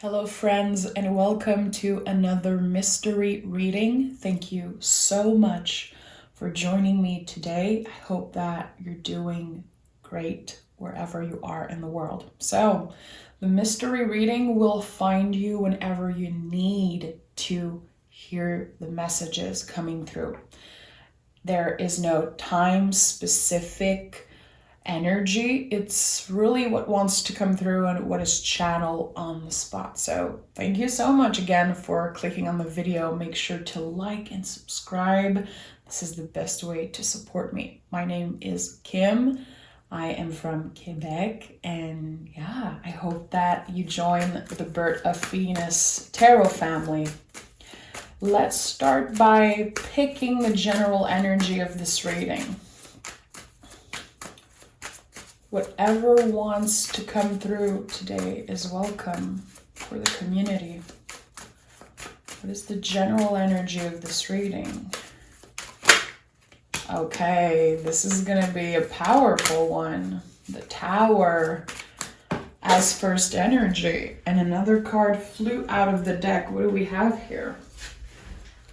Hello friends, and welcome to another mystery reading. Thank you so much for joining me today. I hope that you're doing great wherever you are in the world. So the mystery reading will find you whenever you need to hear the messages coming through. There is no time specific energy. It's really what wants to come through and what is channeled on the spot. So thank you so much again for clicking on the video. Make sure to like and subscribe. This is the best way to support me. My name is Kim. I am from Quebec, and yeah, I hope that you join the Birth of Venus Tarot family. Let's start by picking the general energy of this reading. Whatever wants to come through today is welcome for the community. What is the general energy of this reading? Okay, this is going to be a powerful one. The Tower as first energy. And another card flew out of the deck. What do we have here?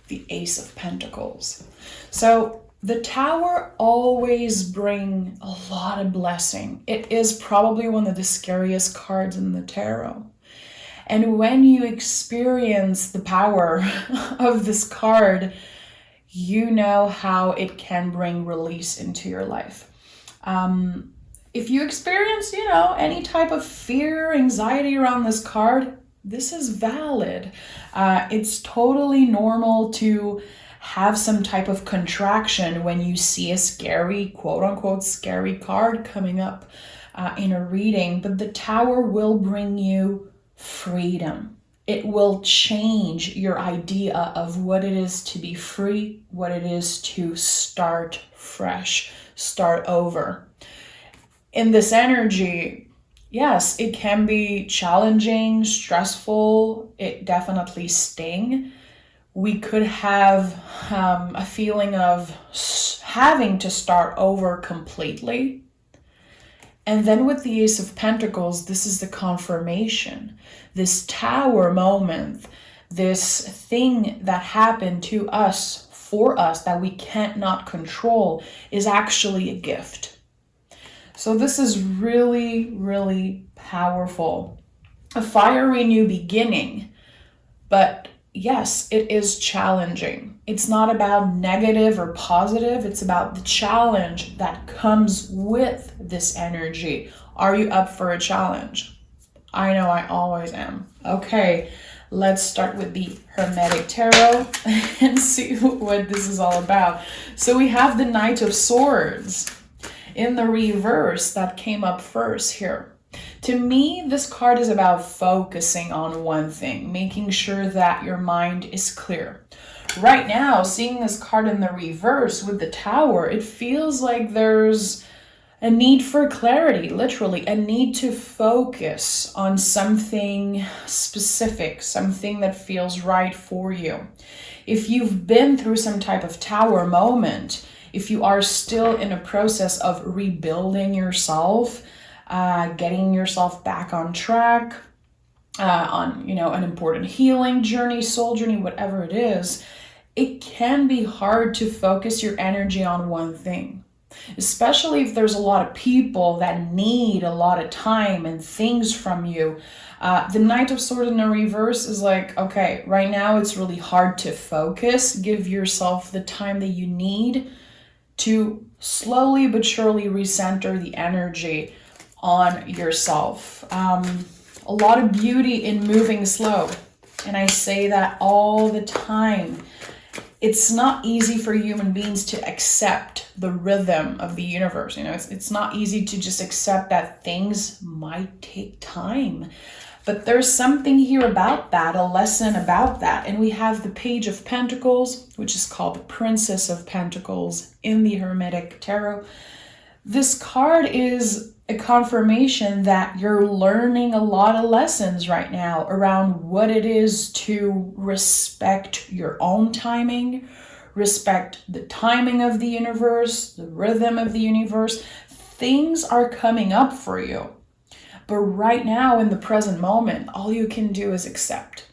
The Ace of Pentacles. So the Tower always brings a lot of blessing. It is probably one of the scariest cards in the tarot. And when you experience the power of this card, you know how it can bring release into your life. If you experience, any type of fear, anxiety around this card, this is valid. It's totally normal to have some type of contraction when you see a scary, quote unquote, scary card coming up in a reading. But the Tower will bring you freedom. It will change your idea of what it is to be free, what it is to start fresh, start over. In this energy, yes, it can be challenging, stressful. It definitely stings. We could have a feeling of having to start over completely. And then with the Ace of Pentacles, this is the confirmation. This Tower moment, this thing that happened to us, for us, that we can't not control, is actually a gift. So this is really, really powerful. A fiery new beginning, but yes, it is challenging. It's not about negative or positive. It's about the challenge that comes with this energy. Are you up for a challenge? I know I always am. Okay, let's start with the Hermetic Tarot and see what this is all about. So we have the Knight of Swords in the reverse that came up first here. To me, this card is about focusing on one thing, making sure that your mind is clear. Right now, seeing this card in the reverse with the Tower, it feels like there's a need for clarity, literally, a need to focus on something specific, something that feels right for you. If you've been through some type of Tower moment, if you are still in a process of rebuilding yourself, getting yourself back on track, on an important healing journey, soul journey, whatever it is, it can be hard to focus your energy on one thing, especially if there's a lot of people that need a lot of time and things from you. The Knight of Swords in the reverse is like, okay, right now it's really hard to focus. Give yourself the time that you need to slowly but surely recenter the energy on yourself. A lot of beauty in moving slow. And I say that all the time. It's not easy for human beings to accept the rhythm of the universe. It's not easy to just accept that things might take time. But there's something here about that, a lesson about that. And we have the Page of Pentacles, which is called the Princess of Pentacles in the Hermetic Tarot. This card is a confirmation that you're learning a lot of lessons right now around what it is to respect your own timing, respect the timing of the universe, the rhythm of the universe. Things are coming up for you. But right now in the present moment, all you can do is accept.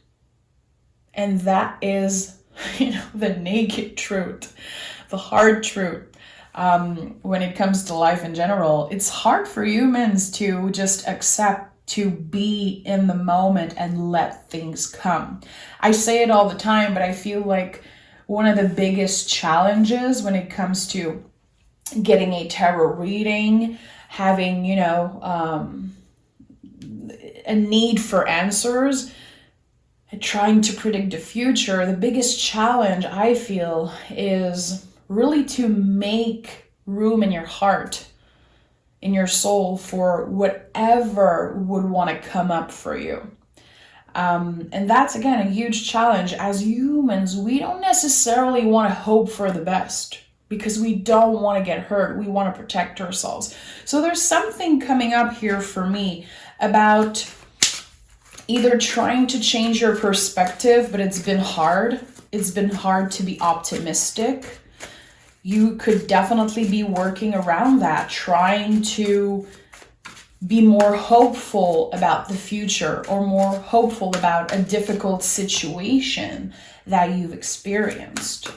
And that is, the naked truth, the hard truth. When it comes to life in general, it's hard for humans to just accept, to be in the moment and let things come. I say it all the time, but I feel like one of the biggest challenges when it comes to getting a tarot reading, having, a need for answers, and trying to predict the future, the biggest challenge I feel is really to make room in your heart, in your soul, for whatever would want to come up for you. And that's, again, a huge challenge. As humans, we don't necessarily want to hope for the best because we don't want to get hurt. We want to protect ourselves. So there's something coming up here for me about either trying to change your perspective, but it's been hard. It's been hard to be optimistic. You could definitely be working around that, trying to be more hopeful about the future or more hopeful about a difficult situation that you've experienced.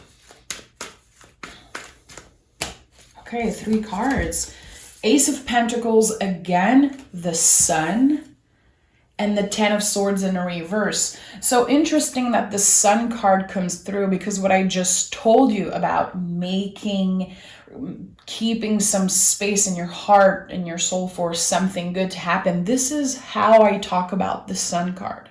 Okay, 3 cards. Ace of Pentacles again, the Sun, and the 10 of Swords in a reverse. So interesting that the Sun card comes through, because what I just told you about keeping some space in your heart and your soul for something good to happen, this is how I talk about the Sun card.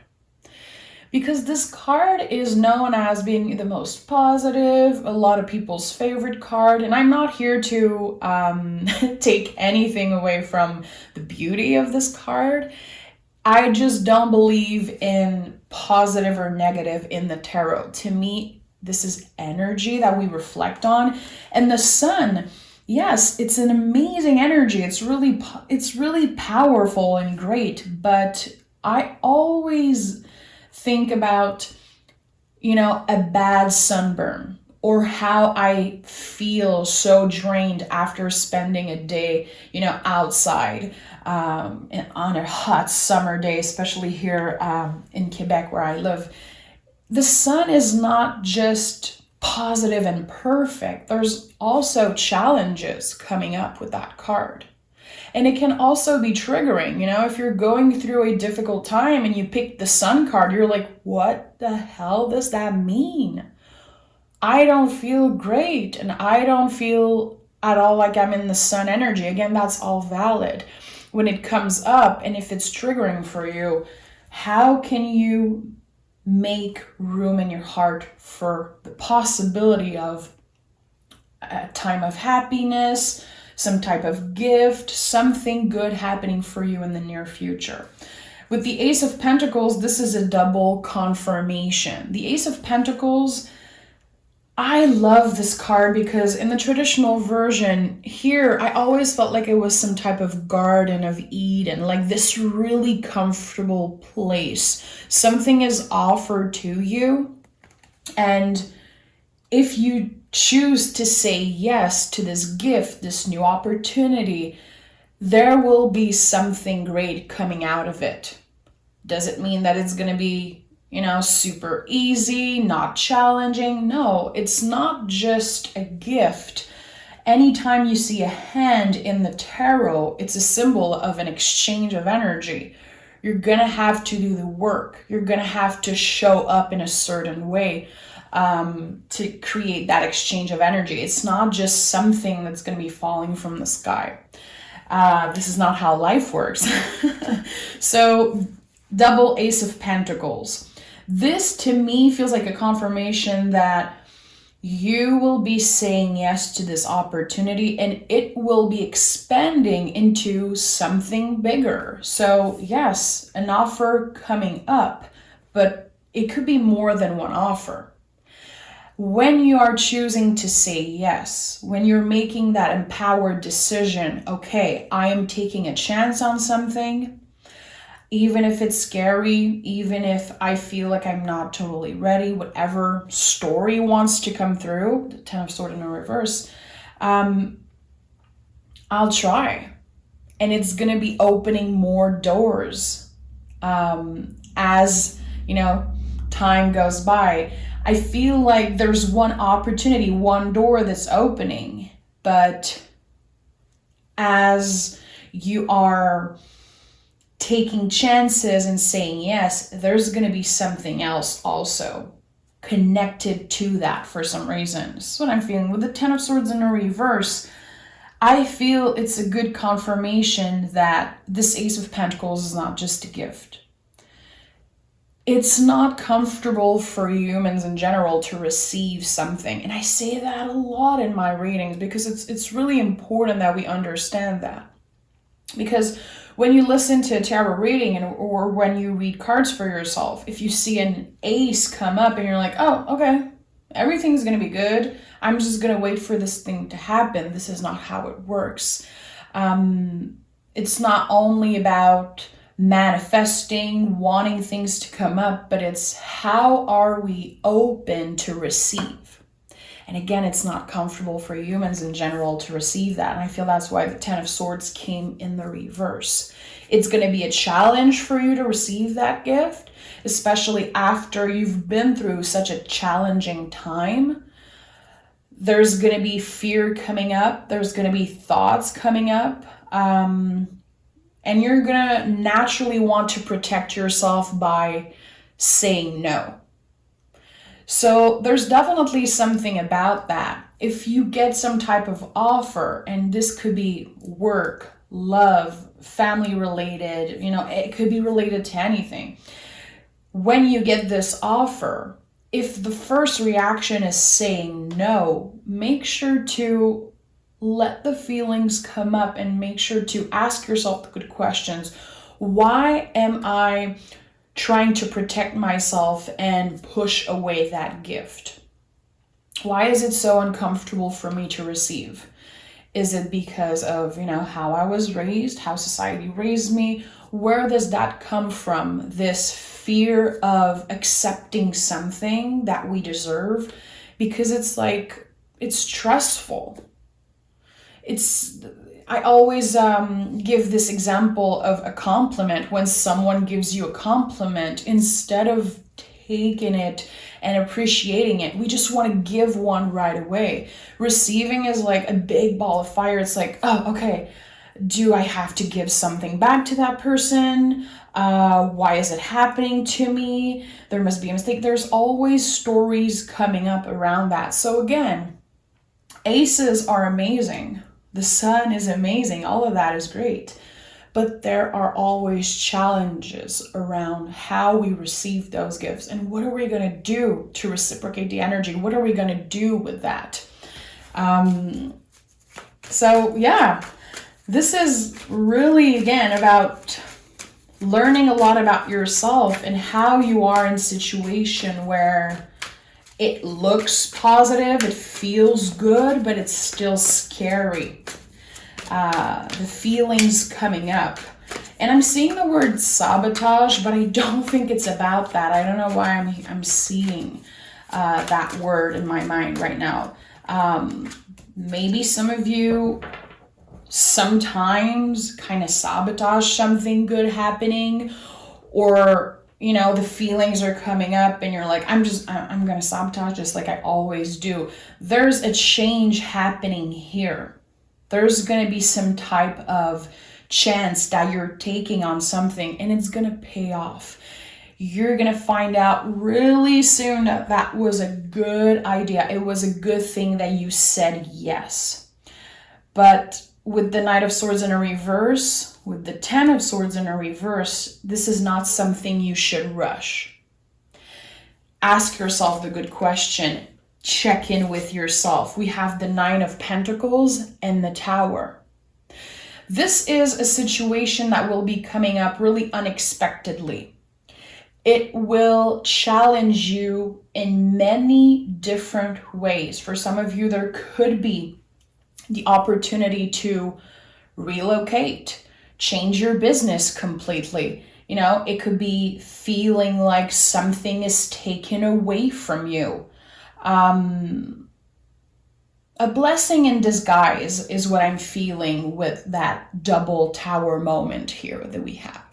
Because this card is known as being the most positive, a lot of people's favorite card, and I'm not here to take anything away from the beauty of this card. I just don't believe in positive or negative in the tarot. To me, this is energy that we reflect on. And the Sun, yes, it's an amazing energy. It's really powerful and great. But I always think about, a bad sunburn, or how I feel so drained after spending a day, outside on a hot summer day, especially here in Quebec where I live. The Sun is not just positive and perfect. There's also challenges coming up with that card. And it can also be triggering. If you're going through a difficult time and you pick the Sun card, you're like, what the hell does that mean? I don't feel great, and I don't feel at all like I'm in the Sun energy. Again, that's all valid. When it comes up, and if it's triggering for you, how can you make room in your heart for the possibility of a time of happiness, some type of gift, something good happening for you in the near future? With the Ace of Pentacles, this is a double confirmation. The Ace of Pentacles, I love this card because in the traditional version here, I always felt like it was some type of Garden of Eden, like this really comfortable place. Something is offered to you, and if you choose to say yes to this gift, this new opportunity, there will be something great coming out of it. Does it mean that it's going to be super easy, not challenging? No, it's not just a gift. Anytime you see a hand in the tarot, it's a symbol of an exchange of energy. You're going to have to do the work. You're going to have to show up in a certain way to create that exchange of energy. It's not just something that's going to be falling from the sky. This is not how life works. So, double Ace of Pentacles. This, to me, feels like a confirmation that you will be saying yes to this opportunity, and it will be expanding into something bigger. So, yes, an offer coming up, but it could be more than one offer. When you are choosing to say yes, when you're making that empowered decision, okay, I am taking a chance on something, even if it's scary, even if I feel like I'm not totally ready, whatever story wants to come through, the 10 of Swords in a reverse, I'll try. and it's going to be opening more doors as, time goes by. I feel like there's one opportunity, one door that's opening, but as you are taking chances and saying yes, there's going to be something else also connected to that for some reason. This is what I'm feeling. With the Ten of Swords in a reverse, I feel it's a good confirmation that this Ace of Pentacles is not just a gift. It's not comfortable for humans in general to receive something. And I say that a lot in my readings because it's really important that we understand that. Because when you listen to a tarot reading or when you read cards for yourself, if you see an ace come up and you're like, oh, okay, everything's going to be good. I'm just going to wait for this thing to happen. This is not how it works. It's not only about manifesting, wanting things to come up, but it's how are we open to receive? And again, it's not comfortable for humans in general to receive that. And I feel that's why the Ten of Swords came in the reverse. It's going to be a challenge for you to receive that gift, especially after you've been through such a challenging time. There's going to be fear coming up. There's going to be thoughts coming up. And you're going to naturally want to protect yourself by saying no. So there's definitely something about that. If you get some type of offer, and this could be work, love, family related, it could be related to anything. When you get this offer, if the first reaction is saying no, make sure to let the feelings come up and make sure to ask yourself the good questions. Why am I trying to protect myself and push away that gift? Why is it so uncomfortable for me to receive? Is it because of, how I was raised, how society raised me? Where does that come from? This fear of accepting something that we deserve, because it's stressful. I always give this example of a compliment. When someone gives you a compliment, instead of taking it and appreciating it, we just want to give one right away. Receiving is like a big ball of fire. It's like, oh, okay, do I have to give something back to that person? Why is it happening to me? There must be a mistake. There's always stories coming up around that. So again, aces are amazing. The sun is amazing. All of that is great. But there are always challenges around how we receive those gifts. And what are we going to do to reciprocate the energy? What are we going to do with that? So yeah, this is really, again, about learning a lot about yourself and how you are in a situation where it looks positive, it feels good, but it's still scary. The feelings coming up. And I'm seeing the word sabotage, but I don't think it's about that. I don't know why I'm seeing that word in my mind right now. Maybe some of you sometimes kind of sabotage something good happening, or the feelings are coming up and you're like, I'm going to sabotage just like I always do. There's a change happening here. There's going to be some type of chance that you're taking on something and it's going to pay off. You're going to find out really soon that that was a good idea. It was a good thing that you said yes. But with the Knight of Swords in a reverse, with the Ten of Swords in a reverse, this is not something you should rush. Ask yourself the good question. Check in with yourself. We have the Nine of Pentacles and the Tower. This is a situation that will be coming up really unexpectedly. It will challenge you in many different ways. For some of you, there could be the opportunity to relocate, change your business completely. It could be feeling like something is taken away from you. a blessing in disguise is what I'm feeling with that double tower moment here that we have.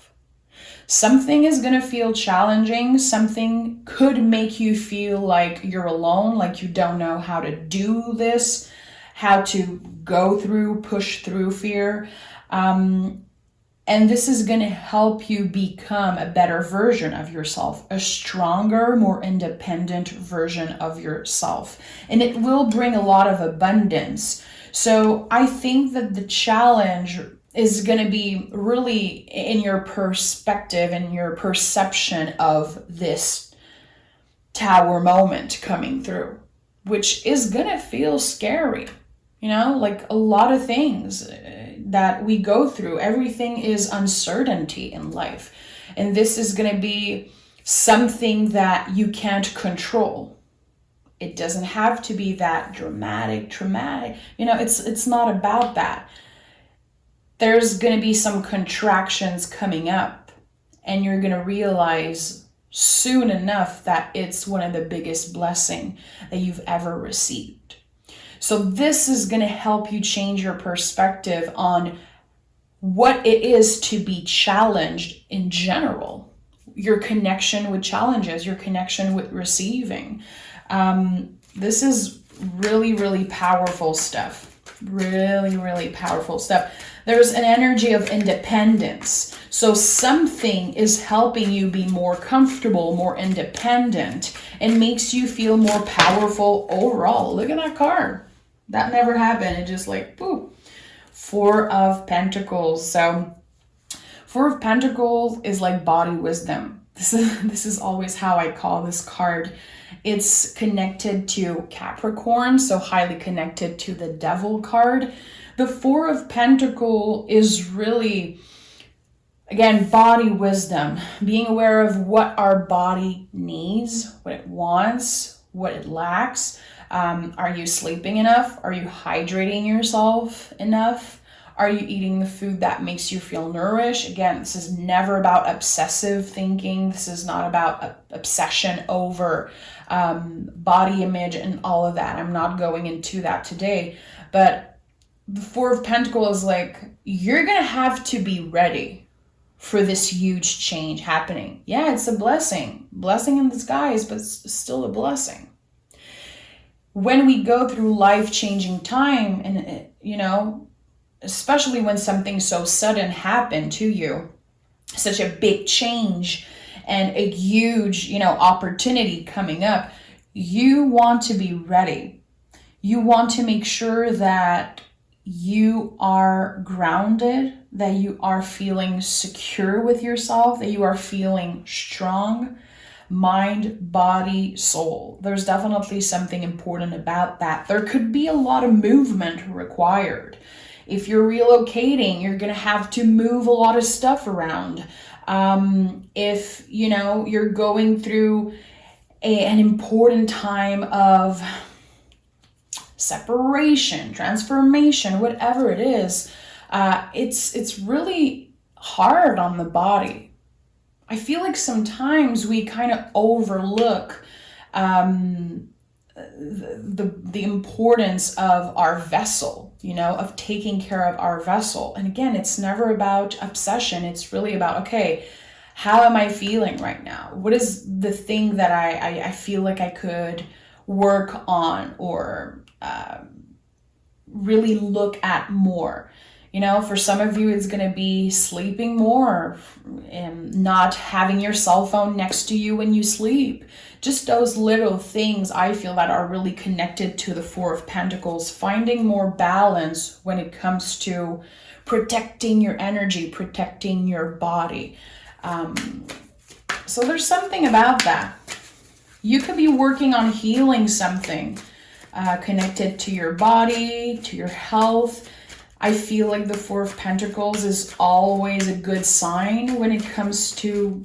Something is going to feel challenging. Something could make you feel like you're alone, like you don't know how to do this, how to go through, push through fear. And this is going to help you become a better version of yourself, a stronger, more independent version of yourself. And it will bring a lot of abundance. So I think that the challenge is going to be really in your perspective and your perception of this tower moment coming through, which is going to feel scary. You know, like a lot of things that we go through, everything is uncertainty in life. And this is going to be something that you can't control. It doesn't have to be that dramatic. You know, it's not about that. There's going to be some contractions coming up, and you're going to realize soon enough that it's one of the biggest blessings that you've ever received. So this is going to help you change your perspective on what it is to be challenged in general. Your connection with challenges, your connection with receiving. This is really, really powerful stuff. Really, really powerful stuff. There's an energy of independence. So something is helping you be more comfortable, more independent, and makes you feel more powerful overall. Look at that card. That never happened. It just like, boop. Four of Pentacles. So Four of Pentacles is like body wisdom. This is always how I call this card. It's connected to Capricorn, so highly connected to the Devil card. The Four of Pentacles is really, again, body wisdom, being aware of what our body needs, what it wants, what it lacks. Are you sleeping enough? Are you hydrating yourself enough? Are you eating the food that makes you feel nourished? Again, this is never about obsessive thinking. This is not about obsession over body image and all of that. I'm not going into that today. But the Four of Pentacles is like, you're going to have to be ready for this huge change happening. Yeah, it's a blessing. Blessing in disguise, but it's still a blessing. When we go through life-changing time, and you know, especially when something so sudden happened to you, such a big change and a huge, you know, opportunity coming up, you want to be ready. You want to make sure that you are grounded, that you are feeling secure with yourself, that you are feeling strong. Mind, body, soul. There's definitely something important about that. There could be a lot of movement required. If you're relocating, you're going to have to move a lot of stuff around. If, you know, you're going through an important time of separation, transformation, whatever it is, it's really hard on the body. I feel like sometimes we kind of overlook the importance of our vessel, you know, of taking care of our vessel. And again, it's never about obsession. It's really about, okay, how am I feeling right now? What is the thing that I feel like I could work on or really look at more? You know, for some of you, it's going to be sleeping more and not having your cell phone next to you when you sleep. Just those little things I feel that are really connected to the Four of Pentacles, finding more balance when it comes to protecting your energy, protecting your body. So there's something about that. You could be working on healing something connected to your body, to your health. I feel like the Four of Pentacles is always a good sign when it comes to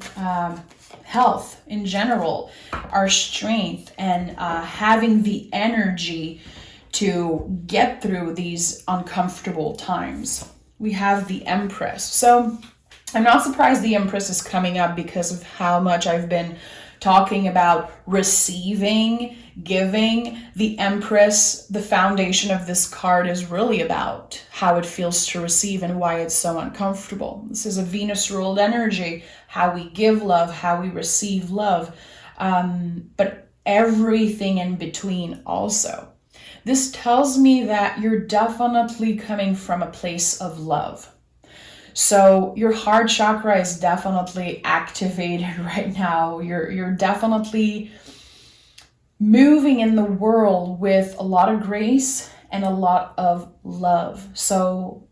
health in general, our strength, and having the energy to get through these uncomfortable times. We have the Empress. So I'm not surprised the Empress is coming up because of how much I've been talking about receiving, giving. The Empress, the foundation of this card, is really about how it feels to receive and why it's so uncomfortable. This is a Venus ruled energy, how we give love, how we receive love, but everything in between also. This tells me that you're definitely coming from a place of love. So your heart chakra is definitely activated right now. You're definitely moving in the world with a lot of grace and a lot of love. So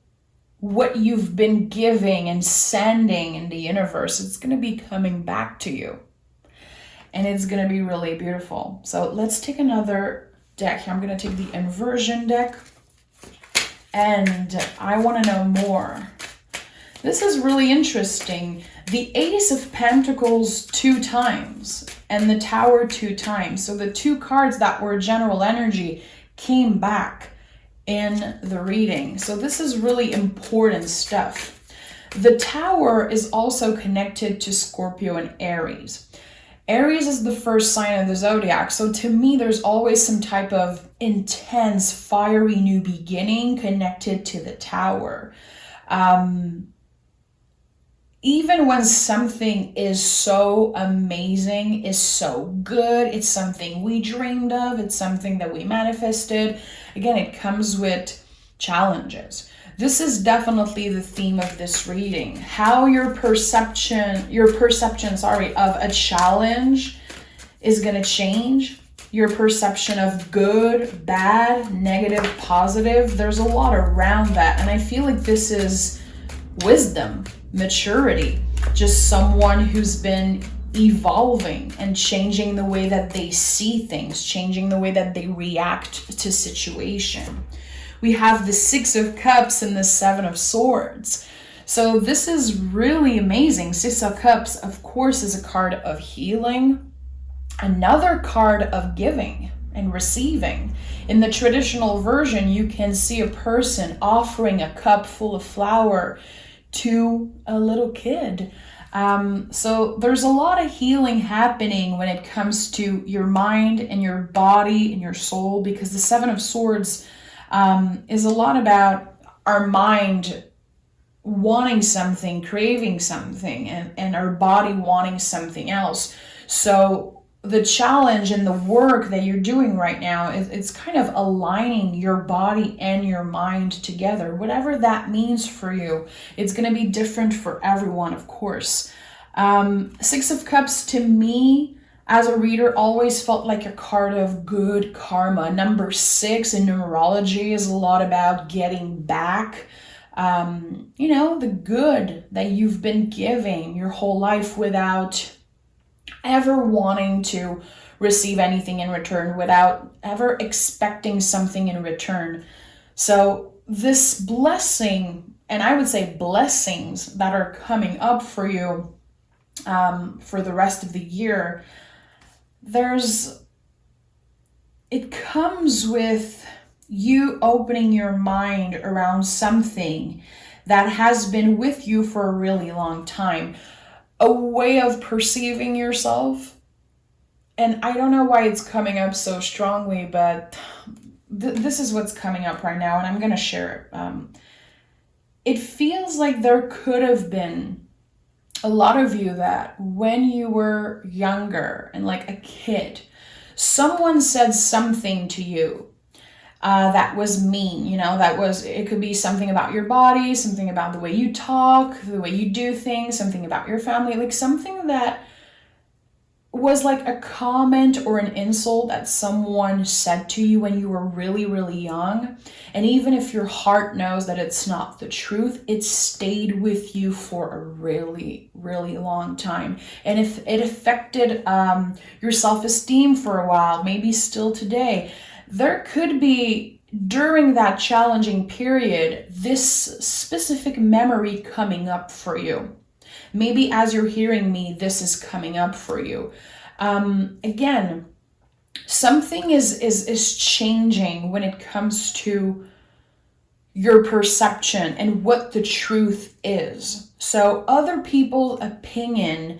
what you've been giving and sending in the universe, it's going to be coming back to you. And it's going to be really beautiful. So let's take another deck here. I'm going to take the inversion deck. And I want to know more. This is really interesting. The Ace of Pentacles 2 times and the Tower 2 times. So the 2 cards that were general energy came back in the reading. So this is really important stuff. The Tower is also connected to Scorpio and Aries. Aries is the first sign of the zodiac. So to me, there's always some type of intense, fiery new beginning connected to the Tower. Even when something is so amazing, is so good, it's something we dreamed of, it's something that we manifested, again, it comes with challenges. This is definitely the theme of this reading. How your perception, of a challenge is going to change. Your perception of good, bad, negative, positive. There's a lot around that. And I feel like this is wisdom, maturity, just someone who's been evolving and changing the way that they see things, changing the way that they react to situation. We have the 6 of Cups and the 7 of Swords. So this is really amazing. 6 of Cups, of course, is a card of healing. Another card of giving and receiving. In the traditional version, you can see a person offering a cup full of flour to a little kid. So there's a lot of healing happening when it comes to your mind and your body and your soul, because the 7 of Swords is a lot about our mind wanting something, craving something, and our body wanting something else. So the challenge and the work that you're doing right now is it's kind of aligning your body and your mind together. Whatever that means for you, it's going to be different for everyone, of course. 6 of Cups to me, as a reader, always felt like a card of good karma. Number 6 in numerology is a lot about getting back, the good that you've been giving your whole life without ever wanting to receive anything in return, without ever expecting something in return. So this blessing, and I would say blessings that are coming up for you for the rest of the year, it comes with you opening your mind around something that has been with you for a really long time. A way of perceiving yourself. And I don't know why it's coming up so strongly, but this is what's coming up right now, and I'm going to share it. It feels like there could have been a lot of you that when you were younger and like a kid, someone said something to you that was mean, it could be something about your body, something about the way you talk, the way you do things, something about your family, like something that was like a comment or an insult that someone said to you when you were really, really young. And even if your heart knows that it's not the truth, it stayed with you for a really, really long time. And if it affected your self-esteem for a while, maybe still today, there could be, during that challenging period, this specific memory coming up for you. Maybe as you're hearing me, this is coming up for you. Again, something is changing when it comes to your perception and what the truth is. So other people's opinion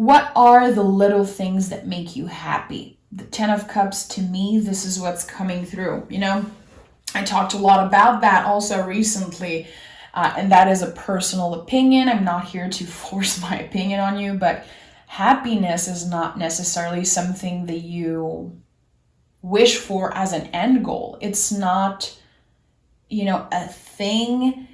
What are the little things that make you happy? The Ten of Cups, to me, this is what's coming through. You know, I talked a lot about that also recently, and that is a personal opinion. I'm not here to force my opinion on you, but happiness is not necessarily something that you wish for as an end goal. It's not, you know, a thing.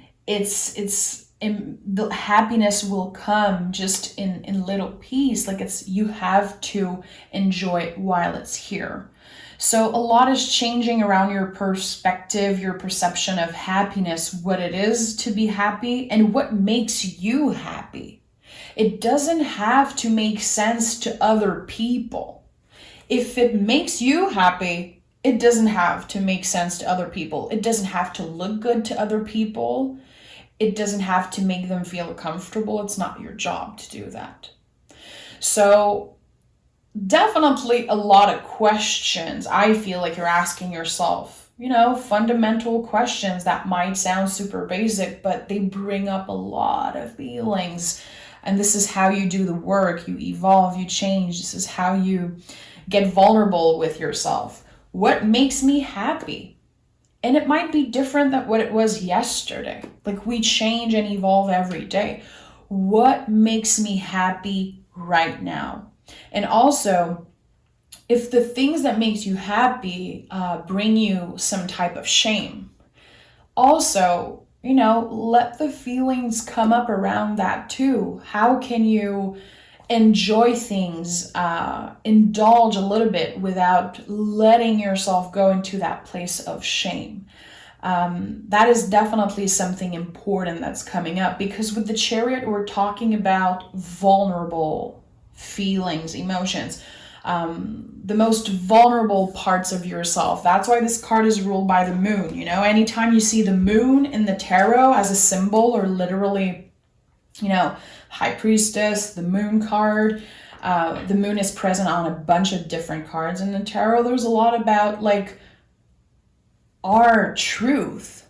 The happiness will come just in little piece. Like you have to enjoy it while it's here. So a lot is changing around your perspective, your perception of happiness, what it is to be happy, and what makes you happy. It doesn't have to make sense to other people. If it makes you happy, it doesn't have to make sense to other people. It doesn't have to look good to other people. It doesn't have to make them feel comfortable. It's not your job to do that. So definitely a lot of questions I feel like you're asking yourself, you know, fundamental questions that might sound super basic, but they bring up a lot of feelings. And this is how you do the work. You evolve, you change. This is how you get vulnerable with yourself. What makes me happy? And it might be different than what it was yesterday. Like we change and evolve every day. What makes me happy right now? And also, if the things that makes you happy bring you some type of shame, also, you know, let the feelings come up around that too. How can you enjoy things, indulge a little bit without letting yourself go into that place of shame? That is definitely something important that's coming up, because with the Chariot, we're talking about vulnerable feelings, emotions, the most vulnerable parts of yourself. That's why this card is ruled by the moon. You know, anytime you see the moon in the tarot as a symbol, or literally, you know, High Priestess, the moon card, the moon is present on a bunch of different cards in the tarot. There's a lot about like our truth,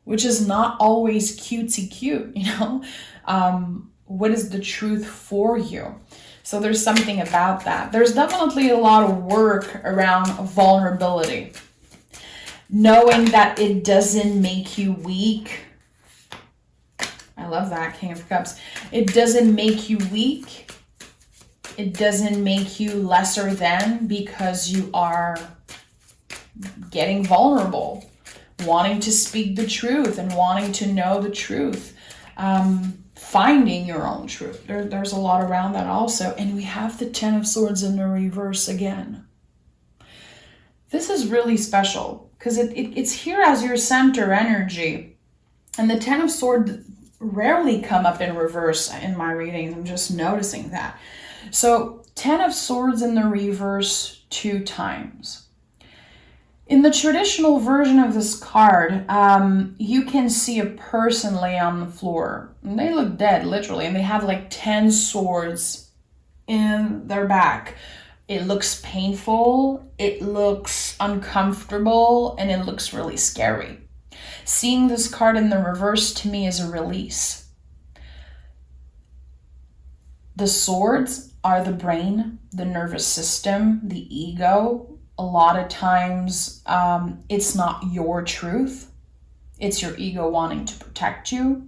which is not always cutesy cute, you know. What is the truth for you? So there's something about that. There's definitely a lot of work around vulnerability. Knowing that it doesn't make you weak. I love that, King of Cups. It doesn't make you weak. It doesn't make you lesser than because you are getting vulnerable, wanting to speak the truth and wanting to know the truth. Finding your own truth. There's a lot around that also. And we have the Ten of Swords in the reverse again. This is really special because it's here as your center energy. And the Ten of Swords rarely come up in reverse in my readings. I'm just noticing that. So Ten of Swords in the reverse 2 times. In the traditional version of this card, you can see a person lay on the floor. And they look dead, literally, and they have like 10 swords in their back. It looks painful, it looks uncomfortable, and it looks really scary. Seeing this card in the reverse to me is a release. The swords are the brain, the nervous system, the ego. A lot of times, it's not your truth. It's your ego wanting to protect you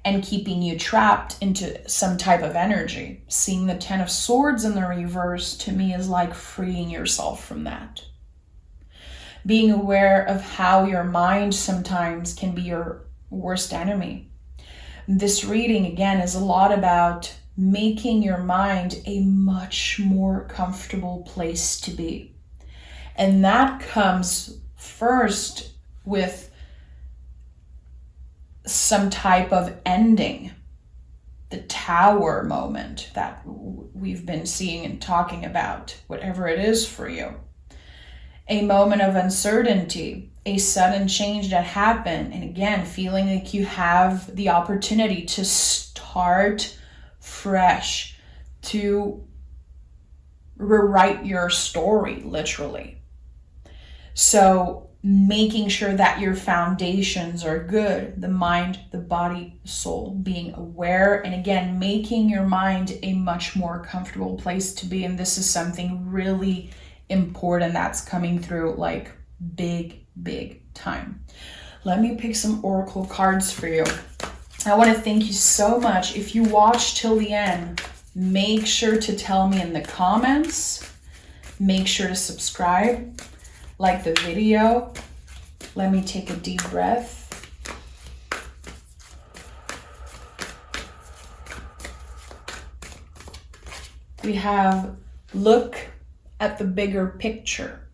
and keeping you trapped into some type of energy. Seeing the Ten of Swords in the reverse to me is like freeing yourself from that. Being aware of how your mind sometimes can be your worst enemy. This reading, again, is a lot about making your mind a much more comfortable place to be. And that comes first with some type of ending. The Tower moment that we've been seeing and talking about, whatever it is for you. A moment of uncertainty, a sudden change that happened. And again, feeling like you have the opportunity to start fresh, to rewrite your story, literally. So making sure that your foundations are good, the mind, the body, the soul, being aware, and again, making your mind a much more comfortable place to be. And this is something really important that's coming through like big time. Let me pick some oracle cards for you. I want to thank you so much. If you watch till the end, make sure to tell me in the comments. Make sure to subscribe, like the video. Let me take a deep breath. We have look at the bigger picture.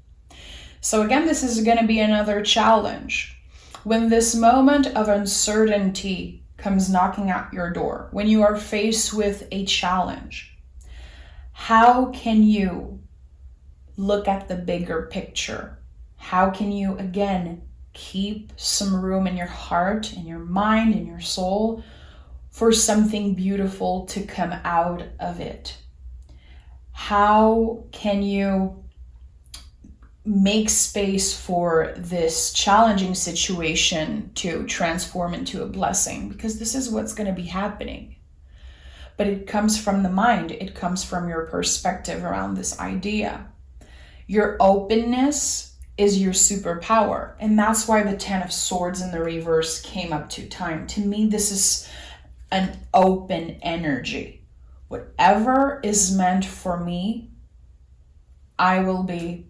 So again, this is going to be another challenge. When this moment of uncertainty comes knocking at your door, when you are faced with a challenge, how can you look at the bigger picture? How can you, again, keep some room in your heart, in your mind, in your soul for something beautiful to come out of it? How can you make space for this challenging situation to transform into a blessing? Because this is what's going to be happening. But it comes from the mind. It comes from your perspective around this idea. Your openness is your superpower. And that's why the 10 of Swords in the reverse came up 2 times. To me, this is an open energy. Whatever is meant for me, I will be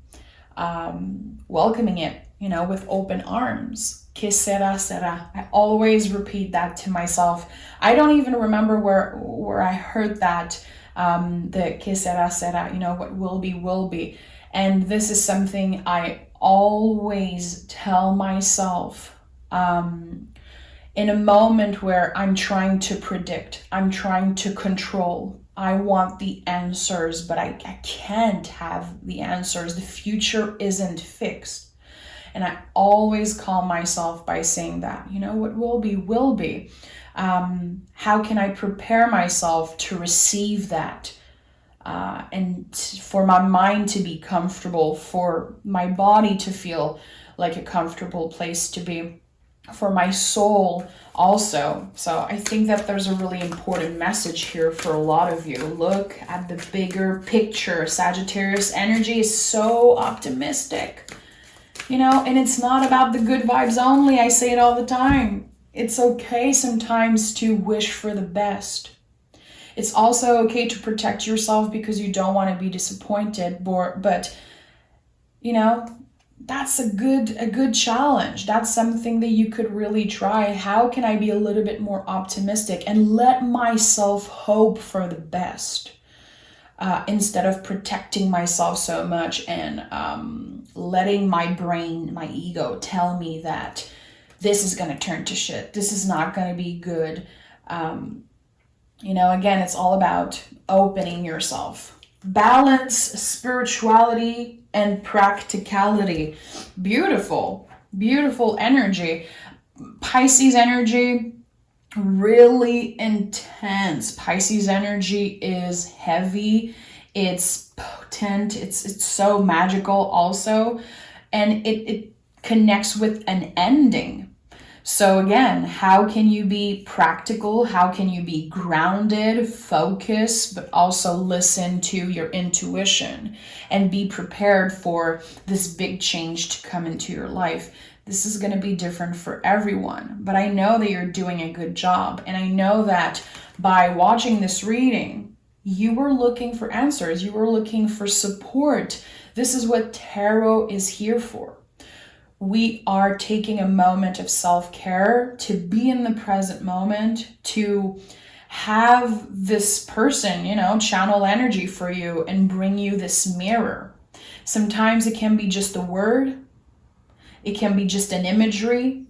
welcoming it, with open arms. Que sera, sera. I always repeat that to myself. I don't even remember where I heard that, the que sera, sera, what will be, will be. And this is something I always tell myself in a moment where I'm trying to predict, I'm trying to control. I want the answers, but I can't have the answers. The future isn't fixed. And I always calm myself by saying that, what will be, will be. How can I prepare myself to receive that? And for my mind to be comfortable, for my body to feel like a comfortable place to be, for my soul also. So I think that there's a really important message here for a lot of you. Look at the bigger picture. Sagittarius energy is so optimistic, and it's not about the good vibes only. I say it all the time. It's okay sometimes to wish for the best. It's also okay to protect yourself because you don't want to be disappointed, but that's a good challenge. That's something that you could really try. How can I be a little bit more optimistic and let myself hope for the best instead of protecting myself so much and letting my brain, my ego tell me that this is going to turn to shit. This is not going to be good. Again, it's all about opening yourself. Balance, spirituality, and practicality. Beautiful energy. Pisces energy, really intense. Pisces energy is heavy. It's potent. It's so magical also. And it connects with an ending. So again, how can you be practical? How can you be grounded, focused, but also listen to your intuition and be prepared for this big change to come into your life? This is going to be different for everyone, but I know that you're doing a good job. And I know that by watching this reading, you were looking for answers. You were looking for support. This is what tarot is here for. We are taking a moment of self-care to be in the present moment, to have this person, channel energy for you and bring you this mirror. Sometimes it can be just a word. It can be just an imagery.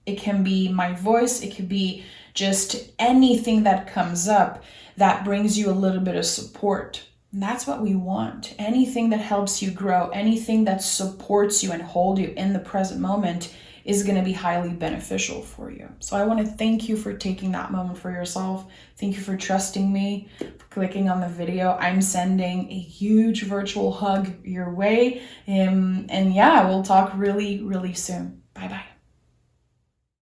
It can be my voice. It could be just anything that comes up that brings you a little bit of support. And that's what we want. Anything that helps you grow, anything that supports you and hold you in the present moment is going to be highly beneficial for you. So I want to thank you for taking that moment for yourself. Thank you for trusting me, for clicking on the video. I'm sending a huge virtual hug your way. And yeah, we'll talk really, really soon. Bye-bye.